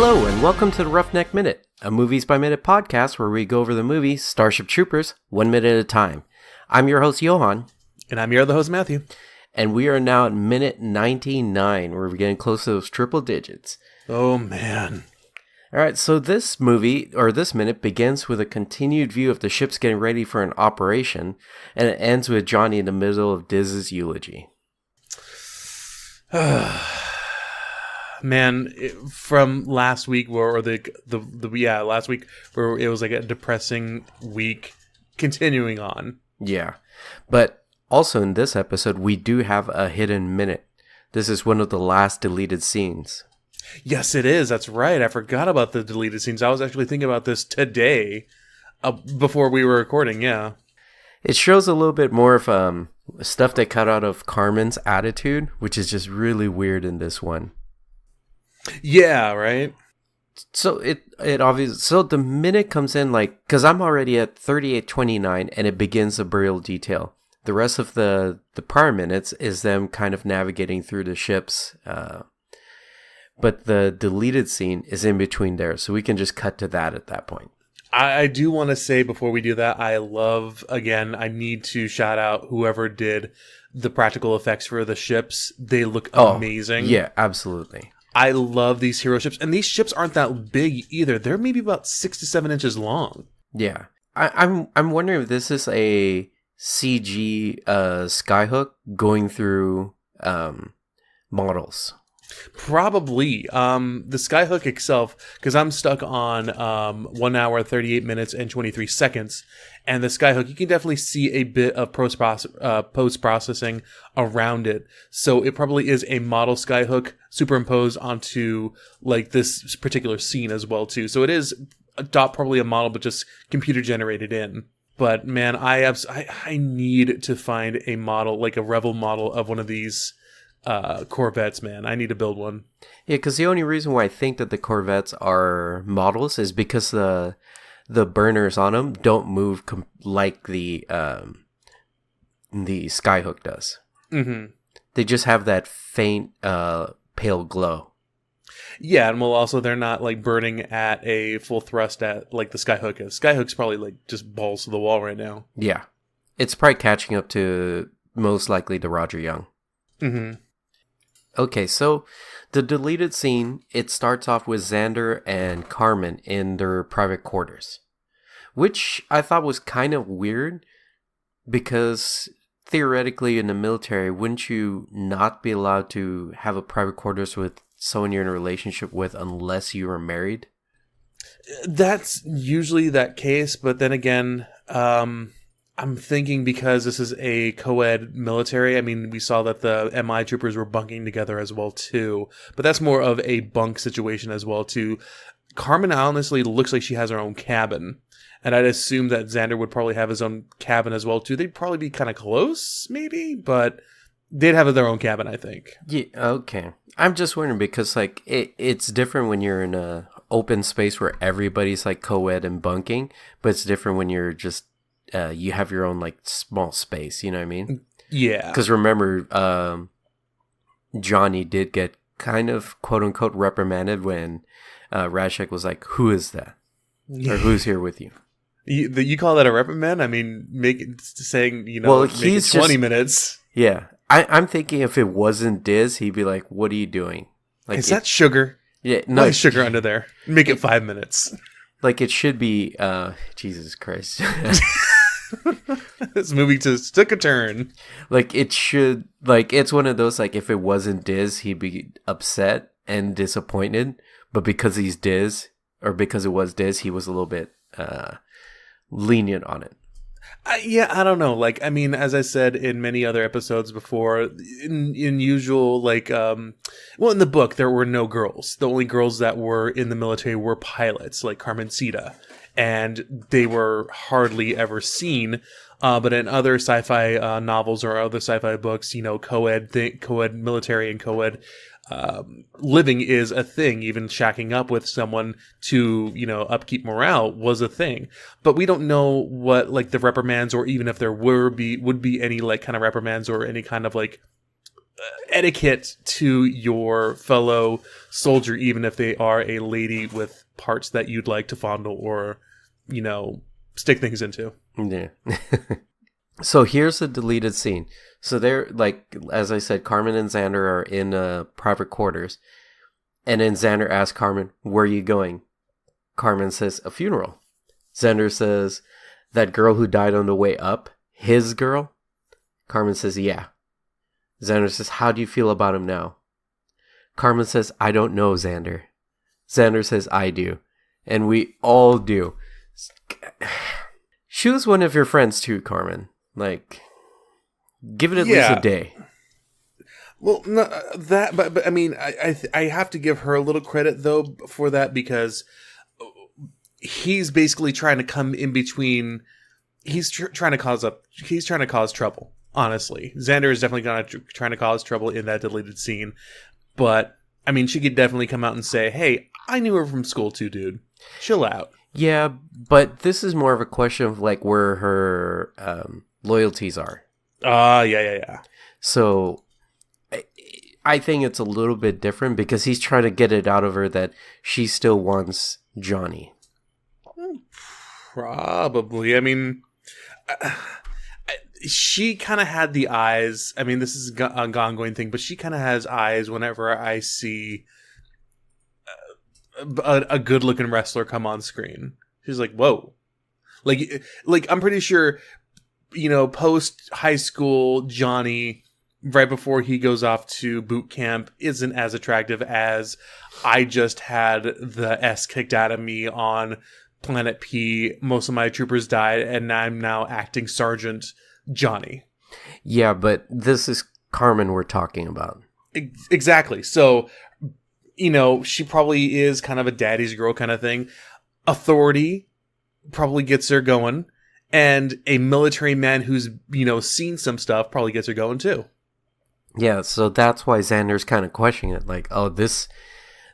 Hello, and welcome to the Roughneck Minute, a Movies by Minute podcast where we go over the movie Starship Troopers 1 minute at a time. I'm your host, Johan. And I'm your other host, Matthew. And we are now at minute 99, where we're getting close to those triple digits. Oh, man. All right, so this movie, or this minute, begins with a continued view of the ships getting ready for an operation, and it ends with Johnny in the middle of Diz's eulogy. Man, from last week, last week, where it was like a depressing week, continuing on. Yeah, but also in this episode, we do have a hidden minute. This is one of the last deleted scenes. Yes, it is. That's right. I forgot about the deleted scenes. I was actually thinking about this today, before we were recording, yeah. It shows a little bit more of stuff they cut out of Carmen's attitude, which is just really weird in this one. Yeah, right? So it obviously, so the minute comes in like, because I'm already at 38:29 and it begins the burial detail. The rest of the prior minutes is them kind of navigating through the ships, but the deleted scene is in between there, so we can just cut to that at that point. I do want to say before we do that, I need to shout out whoever did the practical effects for the ships. They look amazing. Yeah, absolutely. I love these hero ships, and these ships aren't that big either. They're maybe about 6 to 7 inches long. Yeah, I'm wondering if this is a CG skyhook going through models. Probably. The skyhook itself, because I'm stuck on 1 hour, 38 minutes, and 23 seconds. And the skyhook, you can definitely see a bit of post-processing around it. So it probably is a model skyhook superimposed onto like this particular scene as well, too. So it is probably a model, but just computer generated in. But man, I need to find a model, like a Revel model of one of these Corvettes, man. I need to build one. Yeah, because the only reason why I think that the Corvettes are models is because the burners on them don't move like the skyhook does. Mm-hmm. They just have that faint pale glow. Yeah, and well, also they're not like burning at a full thrust at like the skyhook is. Skyhook's probably like just balls to the wall right now. Yeah, it's probably catching up to most likely the Roger Young. Mm-hmm. Okay, so the deleted scene, it starts off with Xander and Carmen in their private quarters, which I thought was kind of weird because theoretically in the military, wouldn't you not be allowed to have a private quarters with someone you're in a relationship with unless you are married? That's usually that case, but then again, I'm thinking because this is a co-ed military, I mean, we saw that the MI troopers were bunking together as well, too. But that's more of a bunk situation as well, too. Carmen honestly looks like she has her own cabin. And I'd assume that Xander would probably have his own cabin as well, too. They'd probably be kind of close, maybe, but they'd have their own cabin, I think. Yeah, okay. I'm just wondering because, like, it's different when you're in a open space where everybody's, like, co-ed and bunking, but it's different when you're just you have your own like small space, you know what I mean? Yeah. Because remember, Johnny did get kind of quote unquote reprimanded when Rashek was like, "Who is that? Or who's here with you?" You call that a reprimand? I mean, make it 20 minutes. Yeah, I'm thinking if it wasn't Diz, he'd be like, "What are you doing? Like, is that sugar? Yeah, no, why is sugar under there? Make it 5 minutes." Like it should be. Jesus Christ. This movie just took a turn. Like it should, like it's one of those, like if it wasn't Diz, he'd be upset and disappointed, but because he's Diz, or because it was Diz, he was a little bit lenient on it. I don't know. Like, I mean, as I said in many other episodes before, in usual, like, in the book, there were no girls. The only girls that were in the military were pilots, like Carmencita. And they were hardly ever seen. But in other sci-fi novels or other sci-fi books, you know, co-ed military and co-ed living is a thing. Even shacking up with someone to, you know, upkeep morale was a thing. But we don't know what like the reprimands, or even if there would be any like kind of reprimands or any kind of like etiquette to your fellow soldier, even if they are a lady with parts that you'd like to fondle or, stick things into. Yeah. So here's the deleted scene. So they're like, as I said, Carmen and Xander are in private quarters. And then Xander asks Carmen, "Where are you going?" Carmen says, "A funeral." Xander says, "That girl who died on the way up, his girl?" Carmen says, "Yeah." Xander says, "How do you feel about him now?" Carmen says, "I don't know, Xander." Xander says, "I do." And we all do. Choose one of your friends too, Carmen. Like, give it at least a day. Well, no, but I mean, I have to give her a little credit though for that, because he's basically trying to come in between. He's trying to cause trouble. Honestly, Xander is definitely trying to cause trouble in that deleted scene. But I mean, she could definitely come out and say, "Hey, I knew her from school too, dude. Chill out." Yeah, but this is more of a question of like where her loyalties are. Yeah. So I think it's a little bit different because he's trying to get it out of her that she still wants Johnny. Probably. I mean, she kind of had the eyes. I mean, this is an ongoing thing, but she kind of has eyes whenever I see a good-looking wrestler come on screen. She's like, whoa. Like I'm pretty sure, post high school Johnny, right before he goes off to boot camp, isn't as attractive as I just had the S kicked out of me on Planet P. Most of my troopers died, and I'm now acting Sergeant Johnny. Yeah, but this is Carmen we're talking about. Exactly. So, she probably is kind of a daddy's girl kind of thing. Authority probably gets her going. And a military man who's, seen some stuff probably gets her going too. Yeah, so that's why Xander's kind of questioning it. Like, oh, this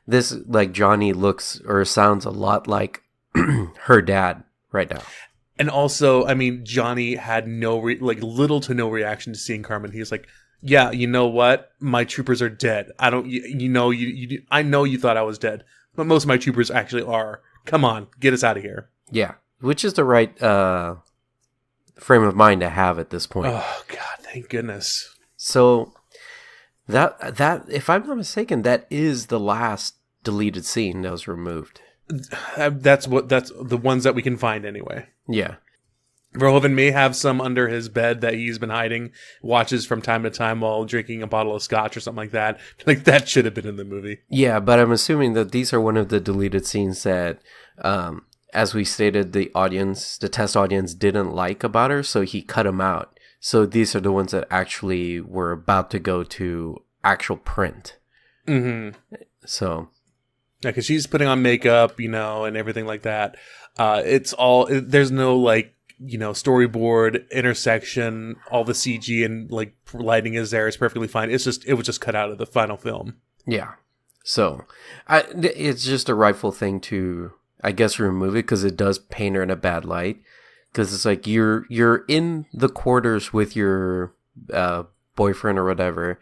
like Johnny looks or sounds a lot like her dad right now. And also, I mean, Johnny had little to no reaction to seeing Carmen. He was like, "Yeah, you know what? My troopers are dead. I don't, I know you thought I was dead, but most of my troopers actually are. Come on, get us out of here." Yeah, which is the right frame of mind to have at this point. Oh God, thank goodness. So that if I'm not mistaken, that is the last deleted scene that was removed. That's the ones that we can find anyway. Yeah. Verhoeven may have some under his bed that he's been hiding, watches from time to time while drinking a bottle of scotch or something like that. Like, that should have been in the movie. Yeah, but I'm assuming that these are one of the deleted scenes that, as we stated, the test audience didn't like about her, so he cut them out. So these are the ones that actually were about to go to actual print. Mm-hmm. So... Yeah, because she's putting on makeup, and everything like that. It's all, there's no storyboard intersection. All the CG and lighting is there. It's perfectly fine. It was just cut out of the final film. Yeah. So it's just a rightful thing to, I guess, remove it because it does paint her in a bad light. Because it's like you're in the quarters with your boyfriend or whatever.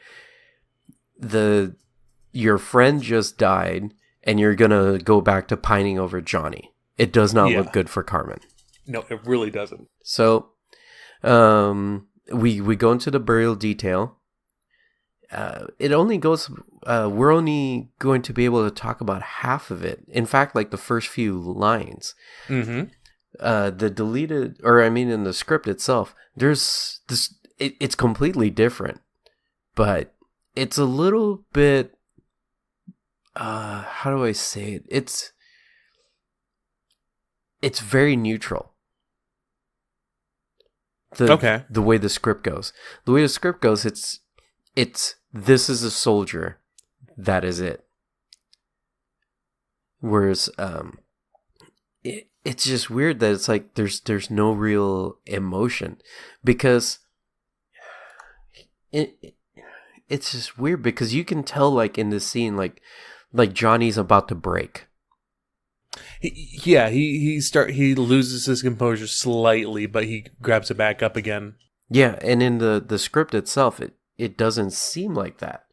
Your friend just died. And you're going to go back to pining over Johnny. It does not look good for Carmen. No, it really doesn't. So, we go into the burial detail. It only goes, we're only going to be able to talk about half of it. In fact, like the first few lines. Mm-hmm. The deleted, in the script itself, there's this, it's completely different. But it's a little bit... how do I say it? It's very neutral. The way the script goes. The way the script goes, it's this is a soldier. That is it. Whereas it's just weird that it's like there's no real emotion because it's just weird because you can tell like in this scene like Johnny's about to break. He loses his composure slightly, but he grabs it back up again. Yeah, and in the script itself, it doesn't seem like that.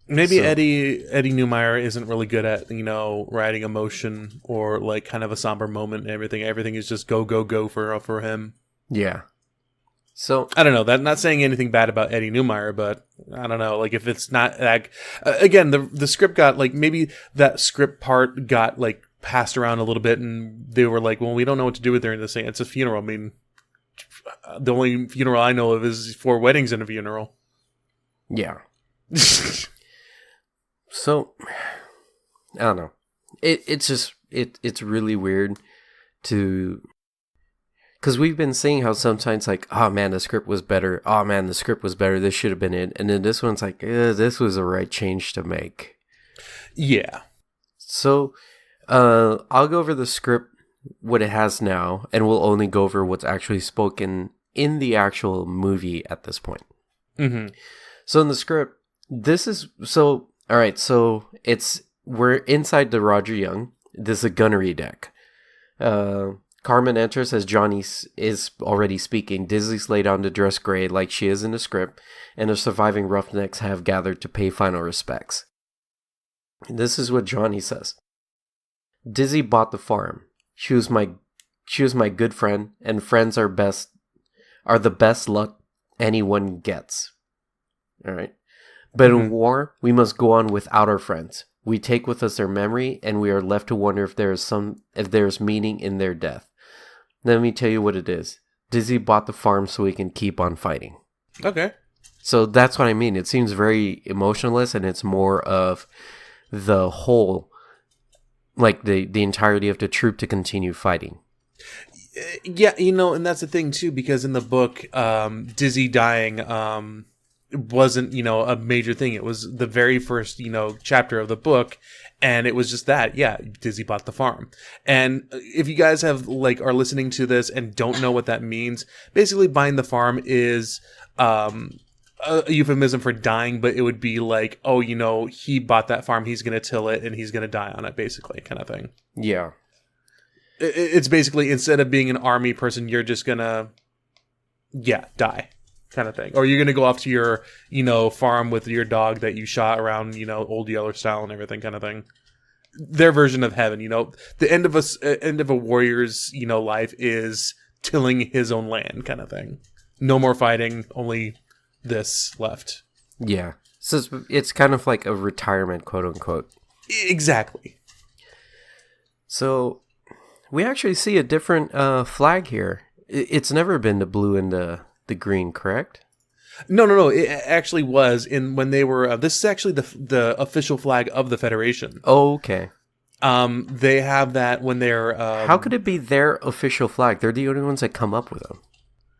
Maybe So- Eddie Newmeyer isn't really good at, writing emotion or like kind of a somber moment and everything. Everything is just go go go for him. Yeah. So I don't know. That not saying anything bad about Eddie Newmeyer, but I don't know. Like if it's not like again, the script got like maybe that script part got like passed around a little bit, and they were like, well, we don't know what to do with during this thing. It's a funeral. I mean, the only funeral I know of is 4 weddings and a funeral. yeah. So I don't know. It's really weird to, because we've been seeing how sometimes like, oh man, the script was better. Oh man, the script was better. This should have been it. And then this one's like, this was the right change to make. Yeah. So I'll go over the script, what it has now, and we'll only go over what's actually spoken in the actual movie at this point. Mm-hmm. So in the script, all right, so we're inside the Roger Young. This is a gunnery deck. Carmen enters as Johnny is already speaking. Dizzy's laid on to dress gray like she is in the script, and the surviving roughnecks have gathered to pay final respects. This is what Johnny says. Dizzy bought the farm. She was my good friend, and friends are the best luck anyone gets. All right. But in war, we must go on without our friends. We take with us their memory, and we are left to wonder if there is meaning in their death. Let me tell you what it is. Dizzy bought the farm so he can keep on fighting. Okay. So that's what I mean. It seems very emotionless, and it's more of the whole, like the entirety of the troop to continue fighting. Yeah, and that's the thing too, because in the book, Dizzy dying wasn't, a major thing. It was the very first, chapter of the book, and it was just that, yeah, Dizzy bought the farm. And if you guys are listening to this and don't know what that means, basically buying the farm is a euphemism for dying, but it would be like, oh, he bought that farm, he's going to till it, and he's going to die on it, basically, kind of thing. Yeah. It's basically, instead of being an army person, you're just going to, die. Kind of thing. Or you're going to go off to your, farm with your dog that you shot around, Old Yeller style and everything kind of thing. Their version of heaven, the end of a warrior's, life is tilling his own land kind of thing. No more fighting, only this left. Yeah. So it's kind of like a retirement, quote unquote. Exactly. So we actually see a different flag here. It's never been the blue and the green, correct? No. It actually was when they were. This is actually the official flag of the Federation. Oh, okay. They have that when they're. How could it be their official flag? They're the only ones that come up with them.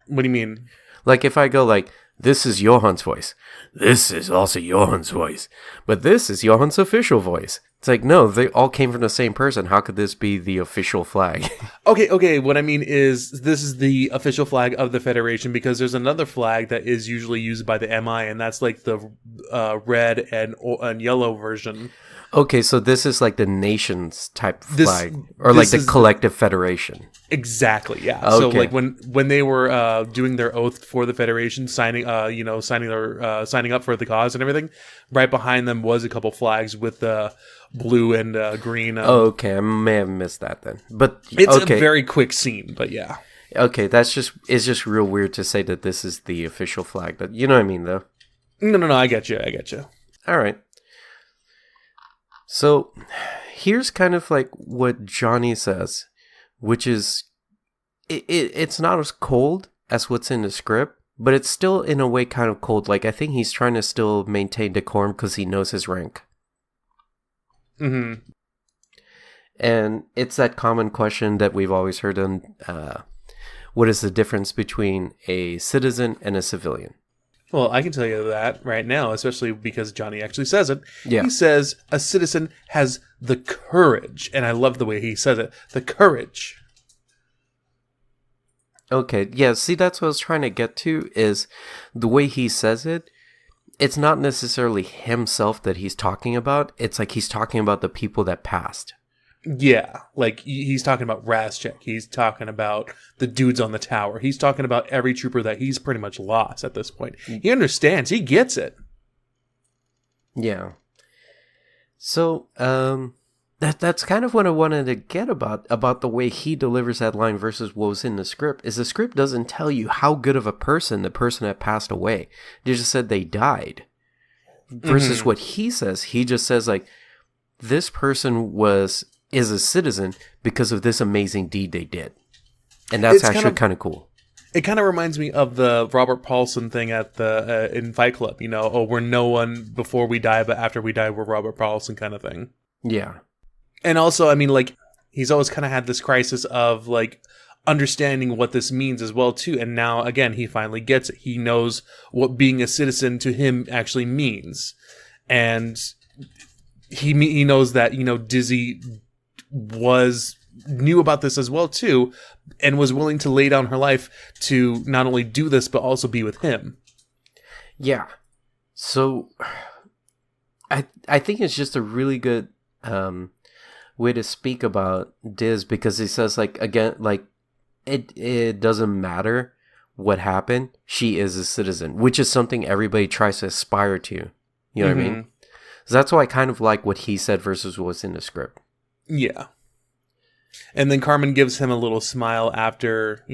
What do you mean? Like if I go like, this is Johann's voice. This is also Johann's voice. But this is Johann's official voice. It's like, no, they all came from the same person. How could this be the official flag? Okay. What I mean is, this is the official flag of the Federation, because there's another flag that is usually used by the MI, and that's like the red and yellow version. Okay, so this is like the nation's type flag, or like the collective federation. Exactly, yeah. Okay. So like when they were doing their oath for the Federation, signing up for the cause and everything, right behind them was a couple flags with blue and green. Okay, I may have missed that then, but it's okay. a very quick scene, but yeah. Okay, it's just real weird to say that this is the official flag. But you know what I mean, though. No, I get you. All right. So here's kind of like what Johnny says, which is it's not as cold as what's in the script, but it's still in a way kind of cold. Like I think he's trying to still maintain decorum because he knows his rank. Mm-hmm. And it's that common question that we've always heard on what is the difference between a citizen and a civilian? Well, I can tell you that right now, especially because Johnny actually says it. Yeah. He says a citizen has the courage, and I love the way he says it, the courage. Okay, yeah, see, that's what I was trying to get to, is the way he says it, it's not necessarily himself that he's talking about, it's like he's talking about the people that passed. Yeah, like he's talking about Raschek. He's talking about the dudes on the tower. He's talking about every trooper that he's pretty much lost at this point. He understands. He gets it. Yeah. So, that's kind of what I wanted to get about the way he delivers that line versus what was in the script. Is the script doesn't tell you how good of a person the person that passed away. They just said they died. Versus what he says, he just says like, this person is a citizen because of this amazing deed they did. And that's actually kind of cool. It kind of reminds me of the Robert Paulson thing at the in Fight Club, we're no one before we die, but after we die, we're Robert Paulson kind of thing. Yeah. And also, I mean, like, he's always kind of had this crisis of, like, understanding what this means as well, too. And now, again, he finally gets it. He knows what being a citizen to him actually means. And he knows that, Dizzy knew about this as well too, and was willing to lay down her life to not only do this but also be with him. Yeah. So I think it's just a really good way to speak about Diz, because he says like, again, like it doesn't matter what happened, she is a citizen, which is something everybody tries to aspire to. You know what I mean? So that's why I kind of like what he said versus what's in the script. Yeah. And then Carmen gives him a little smile after,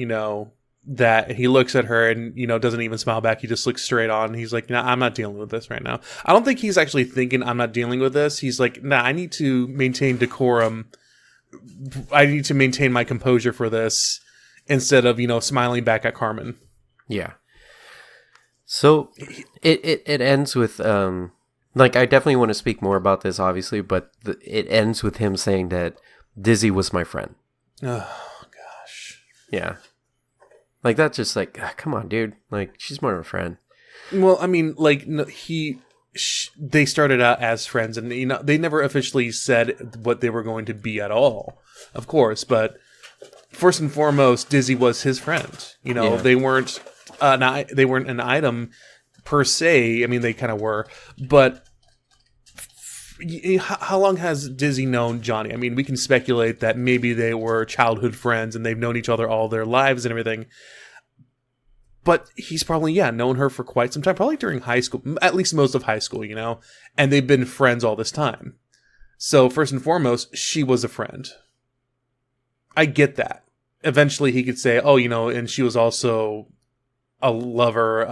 that he looks at her and, doesn't even smile back. He just looks straight on. He's like, nah, I'm not dealing with this right now. I don't think he's actually thinking I'm not dealing with this. He's like, nah, I need to maintain decorum. I need to maintain my composure for this instead of, smiling back at Carmen. Yeah. So it ends with, like, I definitely want to speak more about this, obviously, but it ends with him saying that Dizzy was my friend. Oh, gosh. Yeah. Like, that's just like, come on, dude. Like, she's more of a friend. Well, I mean, like, no, they started out as friends, and, they never officially said what they were going to be at all, of course. But first and foremost, Dizzy was his friend. Yeah. They weren't an item per se. I mean, they kind of were, but how long has Dizzy known Johnny? I mean, we can speculate that maybe they were childhood friends and they've known each other all their lives and everything. But he's probably, known her for quite some time, probably during high school, at least most of high school, and they've been friends all this time. So first and foremost, she was a friend. I get that. Eventually he could say, and she was also a lover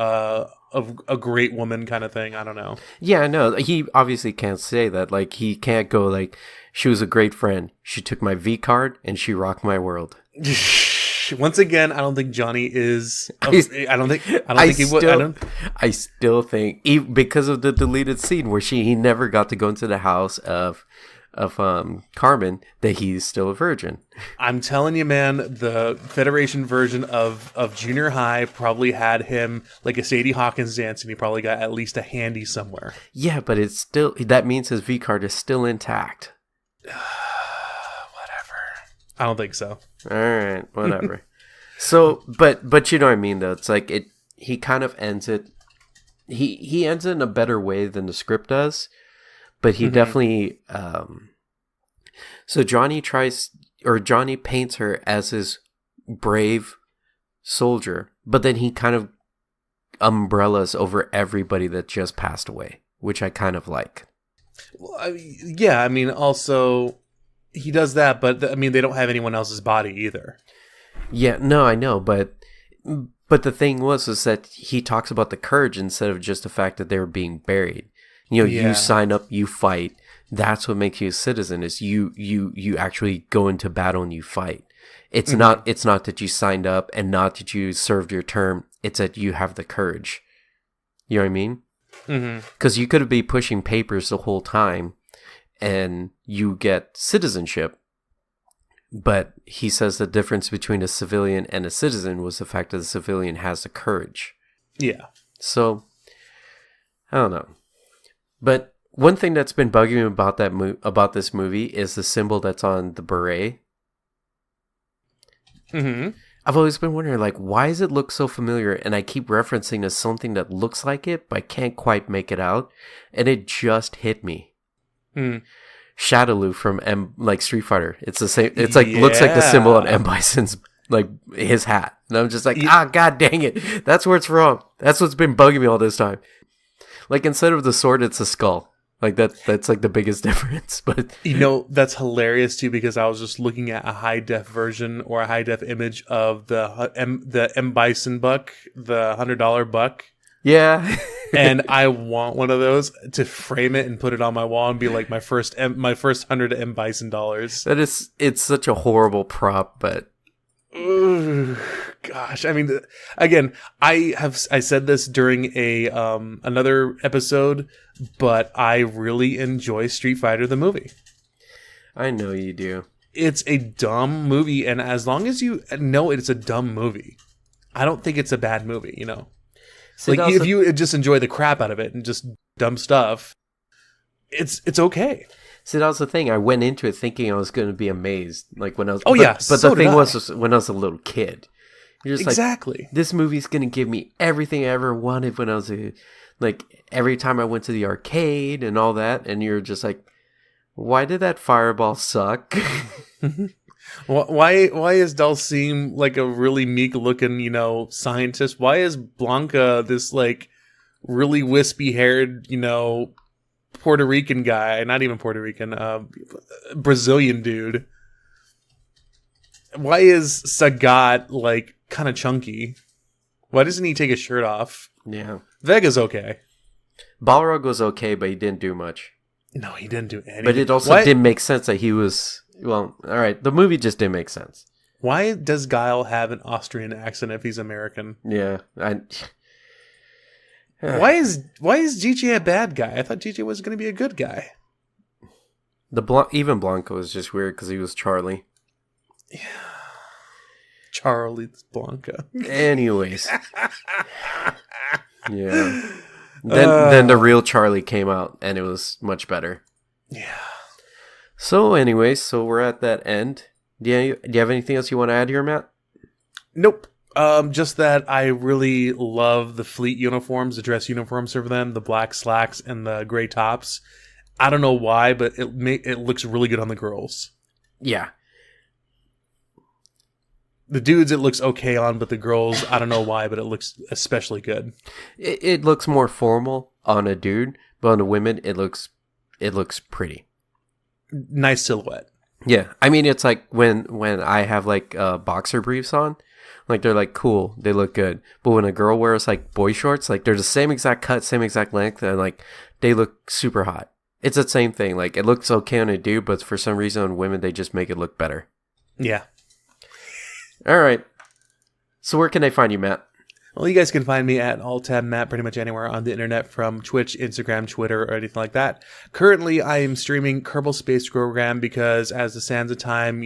of a great woman kind of thing. I don't know. Yeah, no, he obviously can't say that. Like, he can't go like, she was a great friend. She took my V card and she rocked my world. Once again, I don't think Johnny is. I don't think he would. I still think, because of the deleted scene where he never got to go into the house of Carmen, that he's still a virgin. I'm telling you, man, the Federation version of Junior High probably had him like a Sadie Hawkins dance, and he probably got at least a handy somewhere. Yeah, but it's still, that means his V card is still intact. Whatever. I don't think so. All right, whatever. So, but you know what I mean, though. It's like he kind of ends it. He ends it in a better way than the script does. But he definitely, so Johnny paints her as his brave soldier, but then he kind of umbrellas over everybody that just passed away, which I kind of like. Well, I mean, also, he does that, but they don't have anyone else's body either. Yeah, no, I know, but the thing is that he talks about the courage instead of just the fact that they were being buried. You sign up, you fight. That's what makes you a citizen. Is you actually go into battle and you fight. It's not that you signed up and not that you served your term. It's that you have the courage. You know what I mean? Because you could be pushing papers the whole time, and you get citizenship. But he says the difference between a civilian and a citizen was the fact that the civilian has the courage. Yeah. So I don't know. But one thing that's been bugging me about about this movie is the symbol that's on the beret. I've always been wondering, like, why does it look so familiar? And I keep referencing to something that looks like it, but I can't quite make it out. And it just hit me. Shadaloo from Street Fighter. It's the same. It's like looks like the symbol on M Bison's like his hat, and I'm just like, god dang it, that's where it's wrong. That's what's been bugging me all this time. Like instead of the sword, it's a skull. Like that's like the biggest difference. But that's hilarious too, because I was just looking at a high def version or a high def image of the M Bison buck, the $100 buck. Yeah. And I want one of those to frame it and put it on my wall and be like my first 100 M Bison dollars. It's such a horrible prop, but gosh, I mean, again, I said this during a another episode, but I really enjoy Street Fighter the movie. I know you do. It's a dumb movie, and as long as you know it's a dumb movie, I don't think it's a bad movie, So like if you just enjoy the crap out of it and just dumb stuff, it's okay. See, that was the thing. I went into it thinking I was going to be amazed, like when I was. But so the thing was when I was a little kid, you're just exactly. Like, this movie's going to give me everything I ever wanted when I was every time I went to the arcade and all that, and you're just like, why did that fireball suck? Why is Dulcine like a really meek looking, scientist? Why is Blanca this like really wispy haired, Puerto Rican guy? Not even Puerto Rican, Brazilian dude. Why is Sagat like kind of chunky? Why doesn't he take his shirt off? Yeah. Vega's okay. Balrog was okay, but he didn't do much. No, he didn't do anything. But it also didn't make sense that he was... Well, all right. The movie just didn't make sense. Why does Guile have an Austrian accent if he's American? Yeah. Why is GJ a bad guy? I thought GJ was going to be a good guy. Even Blanco was just weird because he was Charlie. Yeah. Charlie Blanca. Anyways. Yeah. Then the real Charlie came out, and it was much better. Yeah. So, anyways, we're at that end. Do you have anything else you want to add here, Matt? Nope. Just that I really love the fleet uniforms, the dress uniforms for them, the black slacks and the gray tops. I don't know why, but it looks really good on the girls. Yeah. The dudes, it looks okay on, but the girls, I don't know why, but it looks especially good. It looks more formal on a dude, but on the women, it looks pretty. Nice silhouette. Yeah, I mean, it's like when I have like boxer briefs on, like they're like cool, they look good. But when a girl wears like boy shorts, like they're the same exact cut, same exact length, and like they look super hot. It's the same thing. Like it looks okay on a dude, but for some reason on women, they just make it look better. Yeah. All right. So where can they find you, Matt? Well, you guys can find me at AltTabMatt pretty much anywhere on the internet, from Twitch, Instagram, Twitter, or anything like that. Currently, I am streaming Kerbal Space Program because as the sands of time,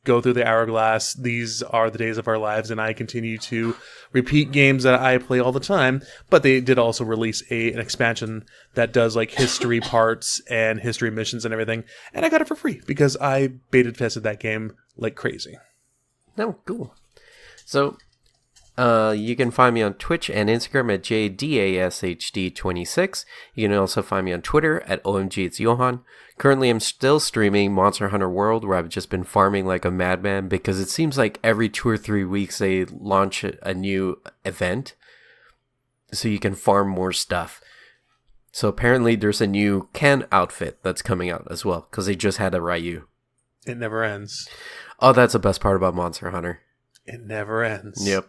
go through the hourglass, these are the days of our lives, and I continue to repeat games that I play all the time. But they did also release an expansion that does like history parts and history missions and everything. And I got it for free because I beta tested that game like crazy. Oh, cool. So... you can find me on Twitch and Instagram at JDASHD26. You can also find me on Twitter at OMGIt'sJohan. Currently, I'm still streaming Monster Hunter World, where I've just been farming like a madman, because it seems like every 2 or 3 weeks they launch a new event, so you can farm more stuff. So apparently there's a new Ken outfit that's coming out as well, because they just had a Ryu. It never ends. Oh, that's the best part about Monster Hunter. It never ends. Yep.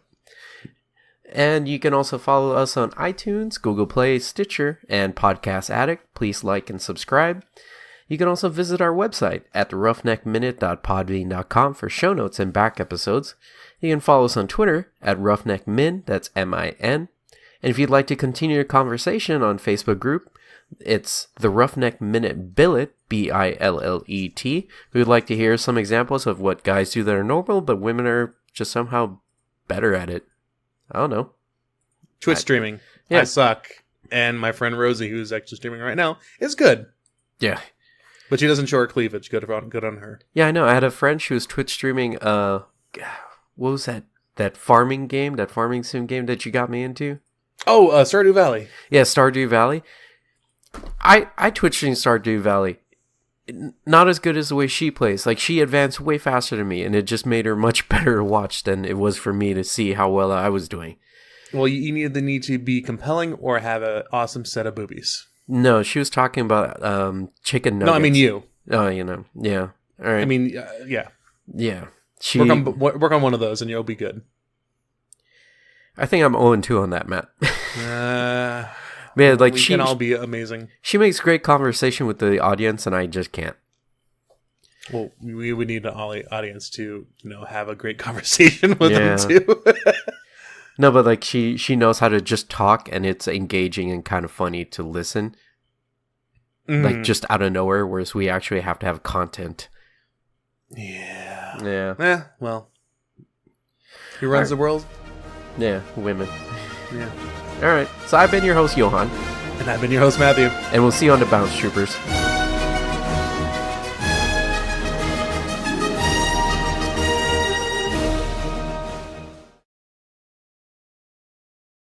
And you can also follow us on iTunes, Google Play, Stitcher, and Podcast Addict. Please like and subscribe. You can also visit our website at roughneckminute.podbean.com for show notes and back episodes. You can follow us on Twitter at roughneckmin, that's MIN. And if you'd like to continue the conversation on Facebook group, it's the Roughneck Minute Billet, Billet. We would like to hear some examples of what guys do that are normal, but women are just somehow better at it. I don't know. Twitch streaming. Yeah. I suck. And my friend Rosie, who's actually streaming right now, is good. Yeah. But she doesn't show her cleavage. Good on her. Yeah, I know. I had a friend, she was Twitch streaming, what was that farming game, that farming sim game that you got me into? Oh, Stardew Valley. Yeah, Stardew Valley. I Twitch streamed Stardew Valley. not as good as the way she plays. Like, she advanced way faster than me, and it just made her much better to watch than it was for me to see how well I was doing. Well, you either need to be compelling or have an awesome set of boobies. No, she was talking about chicken nuggets. No, I mean you. Oh, yeah. All right. I mean, yeah. Yeah. Work on one of those, and you'll be good. I think I'm 0-2 on that, Matt. Man, like, we can all be amazing. She makes great conversation with the audience, and I just can't. Well, we would need an audience to, have a great conversation with them too. No, but like she knows how to just talk, and it's engaging and kind of funny to listen. Like, just out of nowhere, whereas we actually have to have content. Yeah. Yeah. Well, who runs the world? Yeah, women. Yeah. All right. So I've been your host, Johan. And I've been your host, Matthew. And we'll see you on the Bounce Troopers.